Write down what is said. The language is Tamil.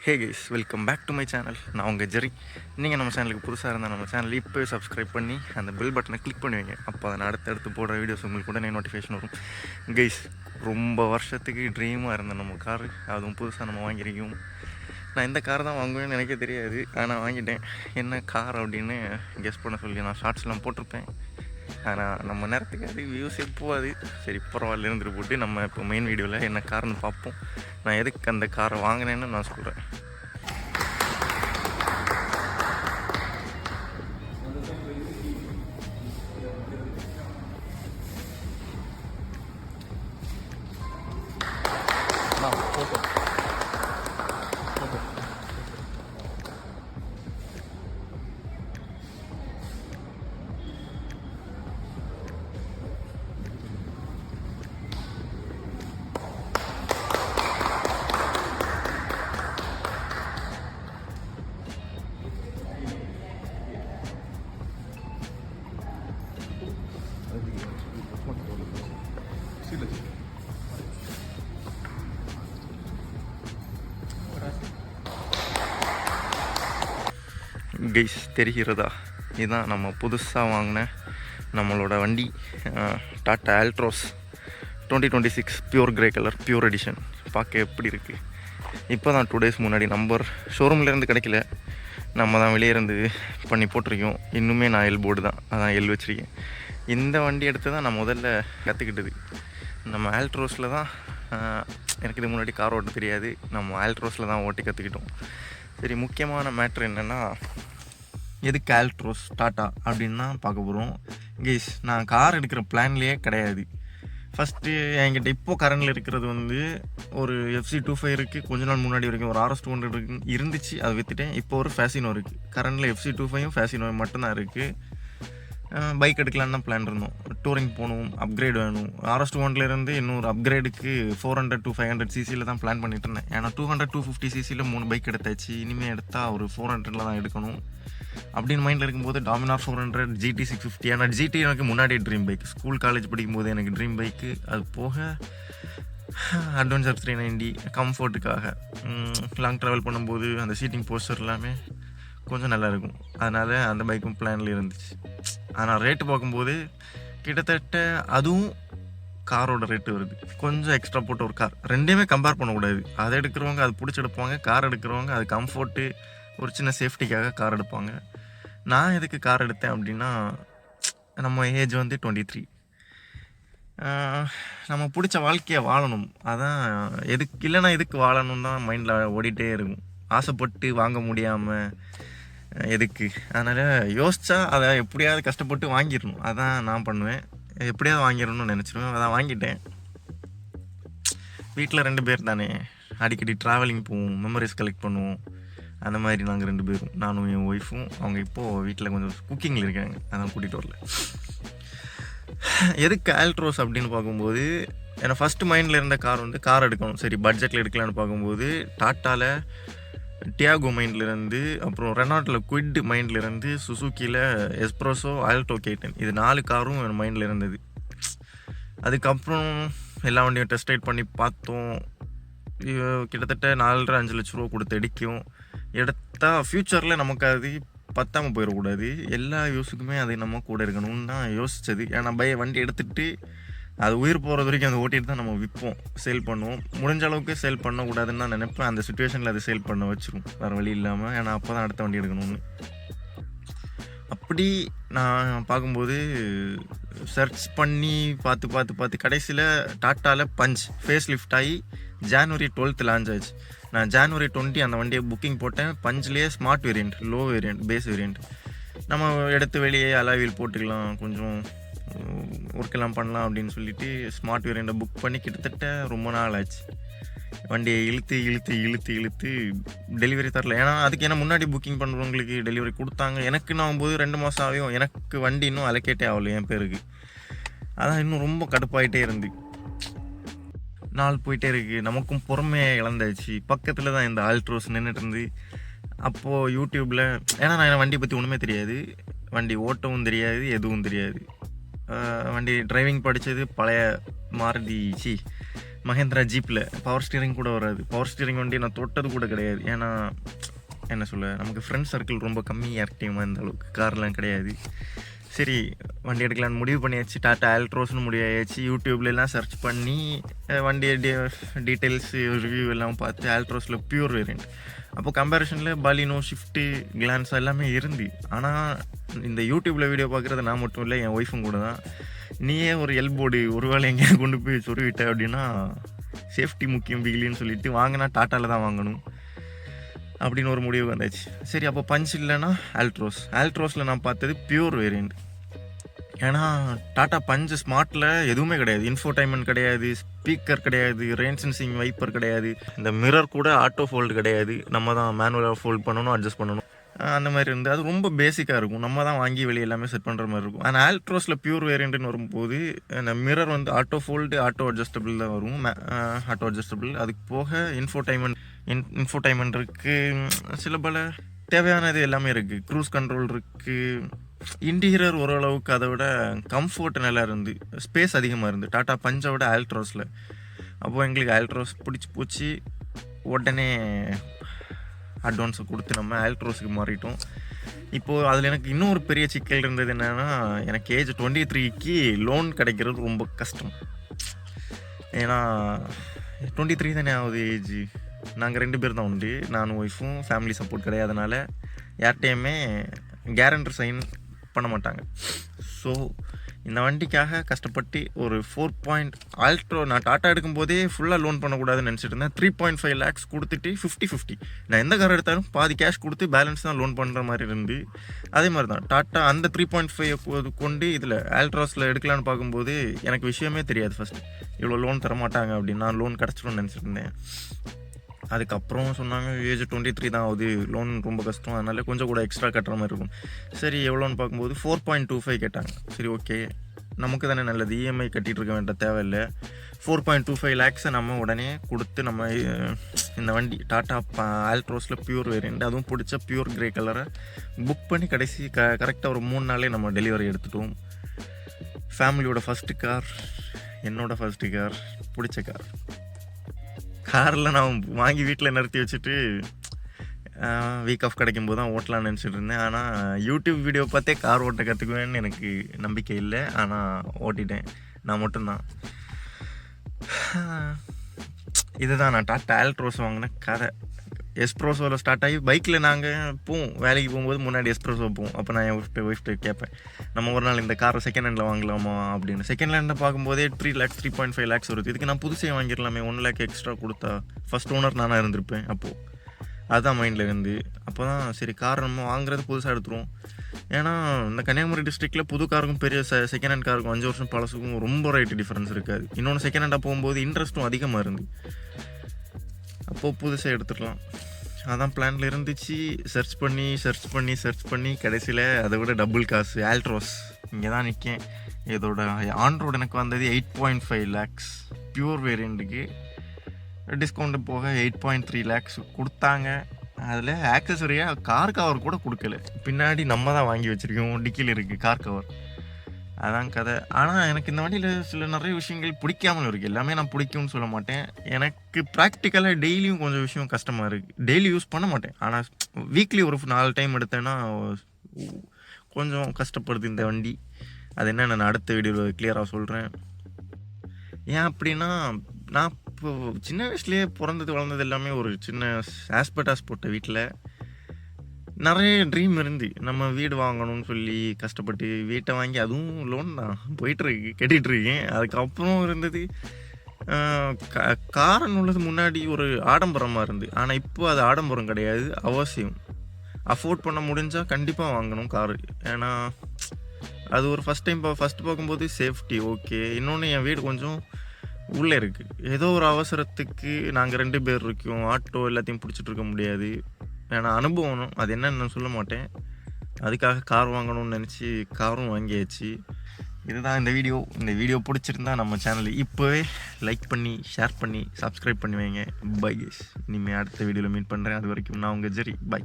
Hey guys, welcome back to my channel. நான் உங்கள் ஜெரி. நீங்கள் நம்ம சேனலுக்கு புதுசாக இருந்தால் நம்ம சேனல் இப்போவே சப்ஸ்கிரைப் பண்ணி அந்த பெல் பட்டனை கிளிக் பண்ணுவீங்க. அப்போ அதை அடுத்தடுத்து போடுற வீடியோஸ் உங்களுக்கு உடனே நோட்டிஃபிகேஷன் வரும். கைஸ், ரொம்ப வருஷத்துக்கு ட்ரீமாக இருந்த நம்ம காரு, அதுவும் புதுசாக நம்ம வாங்கியிருக்கோம். நான் இந்த கார் தான் வாங்குவேன்னு எனக்கே தெரியாது, ஆனால் வாங்கிட்டேன். என்ன கார் அப்படின்னு கெஸ் பண்ண சொல்லி நான் ஷார்ட்ஸ்லாம் போட்டிருப்பேன். ஆனால் நம்ம நேரத்துக்கு அது வியூஸே போகாது. சரி, பரவாயில்ல, இருந்துட்டு போட்டு நம்ம இப்போ மெயின் வீடியோவில் என்ன கார்னு பார்ப்போம். நான் எதுக்கு அந்த காரை வாங்கினேன்னு நான் சொல்கிறேன். கைஸ், தெரிகிறதா? இதுதான் நம்ம புதுசாக வாங்கின நம்மளோட வண்டி, tata Altroz 2026 pure grey colour, pure edition. பார்க்க எப்படி இருக்குது? இப்போ தான் 2 days முன்னாடி நம்பர் ஷோரூம்லேருந்து கிடைக்கல, நம்ம தான் வெளியே இருந்து பண்ணி போட்டிருக்கோம். இன்னுமே நான் எல் போர்டு தான், அதான் எல் வச்சுருக்கேன். இந்த வண்டி எடுத்து தான் நான் முதல்ல கற்றுக்கிட்டது நம்ம ஆல்ட்ரோஸில் தான். எனக்கு இது முன்னாடி கார் ஓட்ட தெரியாது, நம்ம ஆல்ட்ரோஸில் தான் ஓட்டி கற்றுக்கிட்டோம். சரி, முக்கியமான மேட்ரு என்னென்னா, எதுக்கு ஆல்ட்ரோஸ் டாட்டா அப்படின்னு தான் பார்க்க போகிறோம். கைஸ், நான் கார் எடுக்கிற பிளான்லேயே கிடையாது. ஃபஸ்ட்டு என்கிட்ட இப்போது கரண்டில் இருக்கிறது ஒரு FC25 இருக்குது. கொஞ்ச நாள் முன்னாடி வரைக்கும் ஒரு RS200 இருந்துச்சு, அதை விற்றுட்டேன். இப்போ ஒரு ஃபேசினோ இருக்குது. கரண்டில் FC25 ஃபேசினோ மட்டும்தான் இருக்குது. பைக் எடுக்கலான்னு தான் பிளான் இருந்தோம். டூரிங் போகணும், அப்கிரேட் வேணும். RS200 இன்னொரு அப்கிரேடுக்கு 400 to 500 cc தான் பிளான் பண்ணிட்டு இருந்தேன். ஏன்னா 200 250 cc 3 பைக் எடுத்தாச்சு. இனிமேல் எடுத்தால் ஒரு 400 தான் எடுக்கணும் அப்படின்னு மைண்டில் இருக்கும்போது டாமினார் 400, GT 650. ஏன்னா GT எனக்கு முன்னாடியே ட்ரீம் பைக். ஸ்கூல் காலேஜ் படிக்கும்போது எனக்கு ட்ரீம் பைக்கு. அது போக அட்வென்ச்சர் 390 கம்ஃபர்ட்டுக்காக லாங் ட்ராவல் பண்ணும்போது அந்த சீட்டிங் போஸ்டர் எல்லாமே கொஞ்சம் நல்லாயிருக்கும். அதனால் அந்த பைக்கும் பிளானில் இருந்துச்சு. ஆனால் ரேட்டு பார்க்கும்போது கிட்டத்தட்ட அதுவும் காரோட ரேட்டு வருது. கொஞ்சம் எக்ஸ்ட்ரா போட்ட ஒரு கார். ரெண்டையுமே கம்பேர் பண்ணக்கூடாது. அதை எடுக்கிறவங்க அது பிடிச்சி எடுப்பாங்க, கார் எடுக்கிறவங்க அது கம்ஃபர்ட்டு, ஒரு சின்ன சேஃப்டிக்காக கார் எடுப்பாங்க. நான் எதுக்கு கார் எடுத்தேன் அப்படின்னா, நம்ம ஏஜ் 23. நம்ம பிடிச்ச வாழ்க்கையை வாழணும். அதான் எதுக்கு இல்லைன்னா எதுக்கு வாழணும் தான் மைண்டில் ஓடிட்டே இருக்கும். ஆசைப்பட்டு வாங்க முடியாமல் எதுக்கு? அதனால் யோசித்தா அதை எப்படியாவது கஷ்டப்பட்டு வாங்கிடணும். அதான் நான் பண்ணுவேன். எப்படியாவது வாங்கிடணும்னு நினச்சிடுவேன். அதான் வாங்கிட்டேன். வீட்டில் 2 பேர் தானே, அடிக்கடி ட்ராவலிங் போவோம், மெமரிஸ் கலெக்ட் பண்ணுவோம். அந்த மாதிரி நாங்கள் 2 பேரும், நானும் என் ஒய்ஃபும். அவங்க இப்போது வீட்டில் கொஞ்சம் குக்கிங்கில் இருக்காங்க, அதான் கூட்டிகிட்டு வரல. எதுக்கு ஆல்ட்ரோஸ் அப்படின்னு பார்க்கும்போது, ஏன்னா ஃபஸ்ட்டு மைண்டில் இருந்த கார் எடுக்கணும். சரி, பட்ஜெட்டில் எடுக்கலான்னு பார்க்கும்போது டாட்டாவில் டியாகோ மைண்ட்லேருந்து, அப்புறம் ரெனால்ட்டில் குவிட் மைண்ட்லேருந்து, சுசுக்கியில் எஸ்ப்ரெஸோ, ஆல்டோ K10, இது 4 காரும் என் மைண்டில் இருந்தது. அதுக்கப்புறம் எல்லா வண்டியும் டெஸ்ட் ரைட் பண்ணி பார்த்தோம். கிட்டத்தட்ட 4.5 லட்ச ரூபா கொடுத்து எடுத்தால் ஃப்யூச்சரில் நமக்கு அது பத்தாமல் போயிடக்கூடாது. எல்லா யூஸுக்குமே அது நம்ம கூட இருக்கணும்னு தான் யோசித்தது. ஏன்னா வண்டி எடுத்துகிட்டு அது உயிர் போகிறது வரைக்கும் அதை ஓட்டிட்டு தான் நம்ம விற்போம், சேல் பண்ணுவோம். முடிஞ்ச அளவுக்கு சேல் பண்ணக்கூடாதுன்னு தான் நினைப்பேன். அந்த சுச்சுவேஷனில் அதை சேல் பண்ண வச்சிரும், வேறு வழி இல்லாமல். ஏன்னா அப்போ தான் அடுத்த வண்டி எடுக்கணும்னு. அப்படி நான் பார்க்கும்போது சர்ச் பண்ணி பார்த்து கடைசியில் டாட்டாவில் பஞ்ச் ஃபேஸ் லிஃப்ட் ஆகி January 12 லான்ச் ஆச்சு. நான் January 20 அந்த வண்டியை புக்கிங் போட்டேன். பஞ்ச்லேயே smart variant, low variant, base variant. நம்ம எடுத்து வெளியே அலாவில் போட்டுக்கலாம், கொஞ்சம் ஒர்க்கெல்லாம் பண்ணலாம் அப்படின்னு சொல்லிட்டு ஸ்மார்ட் வேரியண்ட்டை புக் பண்ணி கிட்டத்தட்ட ரொம்ப நாள் ஆச்சு. வண்டியை இழுத்து டெலிவரி தரல. ஏன்னா அதுக்கு என்ன முன்னாடி புக்கிங் பண்ணுறவங்களுக்கு டெலிவரி கொடுத்தாங்க. எனக்குன்னு ஆகும்போது 2 மாதம் ஆகும். எனக்கு வண்டி இன்னும் அலோகேட்டே ஆகலை என் பேருக்கு. அதான் இன்னும் ரொம்ப கடுப்பாயிட்டே இருந்து, நாள் போயிட்டே இருக்குது. நமக்கும் பொறுமையை இழந்தாச்சு. பக்கத்தில் தான் இந்த ஆல்ட்ரோஸ் நின்றுட்டு இருந்து. அப்போது யூடியூப்பில், ஏன்னா நான் வண்டியை பற்றி ஒன்றுமே தெரியாது, வண்டி ஓட்டவும் தெரியாது, எதுவும் தெரியாது. வண்டி டிரைவிங் படித்தது பழைய மாருதி மஹேந்திரா ஜீப்பில் பவர் ஸ்டீரிங் கூட வராது. பவர் ஸ்டீரிங் வண்டி நான் தொட்டது கூட கிடையாது. ஏன்னா என்ன சொல்ல, நமக்கு ஃப்ரெண்ட்ஸ் சர்க்கிள் ரொம்ப கம்மியாக ஆக்டிவாக இந்த அளவுக்கு கார்லாம் கிடையாது. சரி வண்டி எடுக்கலான்னு முடிவு பண்ணியாச்சு. டாட்டா ஆல்ட்ரோஸ்னு முடிவாயாச்சு. யூடியூப்லலாம் சர்ச் பண்ணி வண்டி டீட்டெயில்ஸு ரிவ்யூ எல்லாம் பார்த்து ஆல்ட்ரோஸில் பியூர் வேரியண்ட். அப்போ கம்பேரிஷனில் பாலினோ, ஷிஃப்ட்டு, கிளான்ஸ் எல்லாமே இருந்து. ஆனால் இந்த யூடியூப்பில் வீடியோ பார்க்குறது நான் மட்டும் இல்லை, என் ஒய்ஃபும் கூட தான். நீயே ஒரு எல்போர்டு ஒரு வேளை எங்கேயா கொண்டு போய் சொருவிட்ட அப்படின்னா சேஃப்டி முக்கியம் பிகிலின்னு சொல்லிட்டு வாங்கினா டாட்டாவில் தான் வாங்கணும் அப்படின்னு ஒரு முடிவு வந்தாச்சு. சரி அப்போ பஞ்ச் இல்லைன்னா ஆல்ட்ரோஸில் நான் பார்த்தது பியூர் வேரியண்ட். ஏன்னா டாட்டா பஞ்ச் ஸ்மார்ட்டில் எதுவுமே கிடையாது. இன்ஃபோடைன்மெண்ட் கிடையாது, ஸ்பீக்கர் கிடையாது, ரெயின் சென்சிங் வைப்பர் கிடையாது, இந்த மிரர் கூட ஆட்டோ ஃபோல்டு கிடையாது. நம்ம தான் மேனுவலாக ஃபோல்ட் பண்ணணும், அட்ஜஸ்ட் பண்ணணும். அந்த மாதிரி இருந்து அது ரொம்ப பேசிக்காக இருக்கும். நம்ம தான் வாங்கி வெளியே எல்லாமே செட் பண்ணுற மாதிரி இருக்கும். ஆனால் ஆல்ட்ரோஸில் பியூர் வேரியண்ட்னு வரும்போது அந்த மிரர் வந்து ஆட்டோ ஃபோல்டு, ஆட்டோ அட்ஜஸ்டபிள் தான் வரும். Auto adjustable. அதுக்கு போக இன்ஃபோடைன்மெண்ட் இருக்குது, சில பல தேவையானது எல்லாமே இருக்குது. க்ரூஸ் கண்ட்ரோல் இருக்குது. இன்டீரியர் ஓரளவுக்கு அதை விட கம்ஃபர்ட் நல்லா இருந்து, ஸ்பேஸ் அதிகமாக இருந்து டாட்டா பஞ்சை விட ஆல்ட்ரோஸில். அப்போது எங்களுக்கு ஆல்ட்ரோஸ் பிடிச்சி போச்சு. உடனே அட்வான்ஸை கொடுத்து நம்ம ஆல்ட்ரோஸுக்கு மாறிட்டோம். இப்போது அதில் எனக்கு இன்னும் ஒரு பெரிய சிக்கல் இருந்தது என்னென்னா, எனக்கு ஏஜ் 23க்கு லோன் கிடைக்கிறது ரொம்ப கஷ்டம். ஏன்னா 23 தானே ஆகுது ஏஜ். நாங்கள் 2 பேர் தான் உண்டு, நானும் ஒய்ஃபும். ஃபேமிலி சப்போர்ட் கிடையாதனால யார்கிட்டையுமே கேரண்டர் சைன் பண்ண மாட்டாங்க. ஸோ இந்த வண்டிக்காக கஷ்டப்பட்டு ஒரு 4 ஆல்ட்ரோ நான் டாட்டா எடுக்கும்போதே ஃபுல்லாக லோன் பண்ணக்கூடாதுன்னு நினச்சிட்டு இருந்தேன். 3.5 lakhs கொடுத்துட்டு 50-50 நான் எந்த கார் எடுத்தாலும் பாதி கேஷ் கொடுத்து பேலன்ஸ் தான் லோன் பண்ணுற மாதிரி இருந்து. அதே மாதிரி தான் டாட்டா அந்த 3.5 கொண்டு இதில் ஆல்ட்ராஸில் எடுக்கலான்னு பார்க்கும்போது எனக்கு விஷயமே தெரியாது. ஃபஸ்ட்டு இவ்வளோ லோன் தர மாட்டாங்க அப்படின்னு நான் லோன் கிடச்சிடும்னு நினச்சிட்டு இருந்தேன். அதுக்கப்புறம் சொன்னாங்க ஏஜ் 23 தான் ஆகுது, லோன் ரொம்ப கஷ்டம், அதனால கொஞ்சம் கூட எக்ஸ்ட்ரா கட்டுற மாதிரி இருக்கும். சரி எவ்வளோன்னு பார்க்கும்போது 4.25 கேட்டாங்க. சரி ஓகே, நமக்கு தானே நல்லது, இஎம்ஐ கட்டிகிட்டு இருக்க வேண்டிய தேவையில்லை. 4.25 lakhs நம்ம உடனே கொடுத்து நம்ம இந்த வண்டி டாட்டா ஆல்ட்ரோஸில் பியூர் வேரியண்ட், அதுவும் பிடிச்ச பியூர் கிரே கலரை புக் பண்ணி கடைசி கரெக்டாக ஒரு 3 நாளே நம்ம டெலிவரி எடுத்துட்டோம். ஃபேமிலியோட ஃபஸ்ட்டு கார், என்னோடய ஃபஸ்ட்டு கார், பிடிச்ச காரில் நான் வாங்கி வீட்டில் நிறுத்தி வச்சுட்டு வீக் ஆஃப் கிடைக்கும்போது தான் ஓட்டலான்னு நினச்சிட்டு இருந்தேன். ஆனால் யூடியூப் வீடியோ பார்த்தே கார் ஓட்ட கற்றுக்குவேன்னு எனக்கு நம்பிக்கை இல்லை. ஆனால் ஓட்டிட்டேன் நான் மட்டும்தான். இதுதான் நான் டாட்டா ஆல்ட்ரோஸ் வாங்கின கதை. எஸ்ப்ரோஸோவில் ஸ்டார்ட் ஆகி பைக்கில் நாங்கள் போவோம், வேலைக்கு போகும்போது முன்னாடி எஸ்ப்ரோஸோ போவோம். அப்போ நான் என் ஒய்ஃப்ட்டு கேட்பேன், நம்ம ஒரு நாள் இந்த காரை செகண்ட் ஹேண்டில் வாங்கலாமா அப்படின்னு. செகண்ட் ஹேண்டில் பார்க்கும்போதே 3.5 lakhs வருது. இதுக்கு நான் புதுசே வாங்கிடலாமே, 1 lakh எக்ஸ்ட்ரா கொடுத்தா. ஃபஸ்ட் ஓனர் நானாக இருந்திருப்பேன் அப்போது. அதுதான் மைண்டில் இருந்து. அப்போ தான் சரி கார் நம்ம வாங்குறது புதுசாக எடுத்துருவோம். ஏன்னா இந்த கன்னியாகுமரி டிஸ்ட்ரிக்டில் புது காருக்கும் பெரிய செகண்ட் ஹேண்ட் காருக்கும் 5 வருஷம் பழசுக்கும் ரொம்ப ரேட்டு டிஃப்ரென்ஸ் இருக்காது. இன்னொன்று செகண்ட் ஹேண்டாக போகும்போது இன்ட்ரெஸ்ட்டும் அதிகமாக இருந்து, அப்போது புதுசாக எடுத்துக்கலாம். அதான் பிளானில் இருந்துச்சு. சர்ச் பண்ணி கடைசியில் அதை விட டபுள் காசு ஆல்ட்ரோஸ். இங்கே தான் நிற்கேன். இதோட ஆன்ரோடு எனக்கு வந்தது 8.5 lakhs பியூர் வேரியண்ட்டுக்கு. டிஸ்கவுண்ட்டு போக 8.3 lakhs கொடுத்தாங்க. அதில் ஆக்சசரியாக கார் கவர் கூட கொடுக்கல. பின்னாடி நம்ம தான் வாங்கி வச்சுருக்கோம், டிக்கியில் இருக்குது கார் கவர். அதான் கதை. ஆனால் எனக்கு இந்த வண்டியில் நிறைய விஷயங்கள் பிடிக்காமல் இருக்குது. எல்லாமே நான் பிடிக்கும்னு சொல்ல மாட்டேன். எனக்கு ப்ராக்டிக்கலாக டெய்லியும் கொஞ்சம் விஷயம் கஷ்டமாக இருக்குது. டெய்லி யூஸ் பண்ண மாட்டேன், ஆனால் வீக்லி ஒரு 4 டைம் எடுத்தேன்னா கொஞ்சம் கஷ்டப்படுது இந்த வண்டி. அது என்ன நான் அடுத்த வீடியோவில் கிளியராக சொல்கிறேன். ஏன் அப்படின்னா, நான் இப்போ சின்ன வயசுலேயே பிறந்தது வளர்ந்தது எல்லாமே ஒரு சின்ன ஆஸ்பெட்டாஸ் போட்ட வீட்டில். நிறைய ட்ரீம் இருந்து நம்ம வீடு வாங்கணும்னு சொல்லி கஷ்டப்பட்டு வீட்டை வாங்கி, அதுவும் லோன் தான் போயிட்டுருக்கு, கட்டிகிட்ருக்கேன். அதுக்கப்புறம் இருந்தது காரன் உள்ளது முன்னாடி ஒரு ஆடம்பரமாக இருந்து. ஆனால் இப்போ அது ஆடம்பரம் கிடையாது, அவசியம். அஃபோர்ட் பண்ண முடிஞ்சால் கண்டிப்பாக வாங்கணும் காரு. ஏன்னா அது ஒரு ஃபஸ்ட் பார்க்கும்போது சேஃப்டி ஓகே. இன்னொன்று என் வீடு கொஞ்சம் உள்ளே இருக்குது. ஏதோ ஒரு அவசரத்துக்கு நாங்கள் 2 பேர் இருக்கோம், ஆட்டோ எல்லாத்தையும் பிடிச்சிட்டு இருக்க முடியாது. ஏன்னா அனுபவம் அது என்னன்னு நான் சொல்ல மாட்டேன். அதுக்காக கார் வாங்கணும்னு நினச்சி காரும் வாங்கியாச்சு. இதுதான் இந்த வீடியோ பிடிச்சிருந்தா நம்ம சேனலை இப்போவே லைக் பண்ணி, ஷேர் பண்ணி, சப்ஸ்கிரைப் பண்ணி வைங்க. Bye guys. இனிமேல் அடுத்த வீடியோவில் மீட் பண்ணுறேன். அது வரைக்கும் நான் உங்கள் ஜெரி. பை.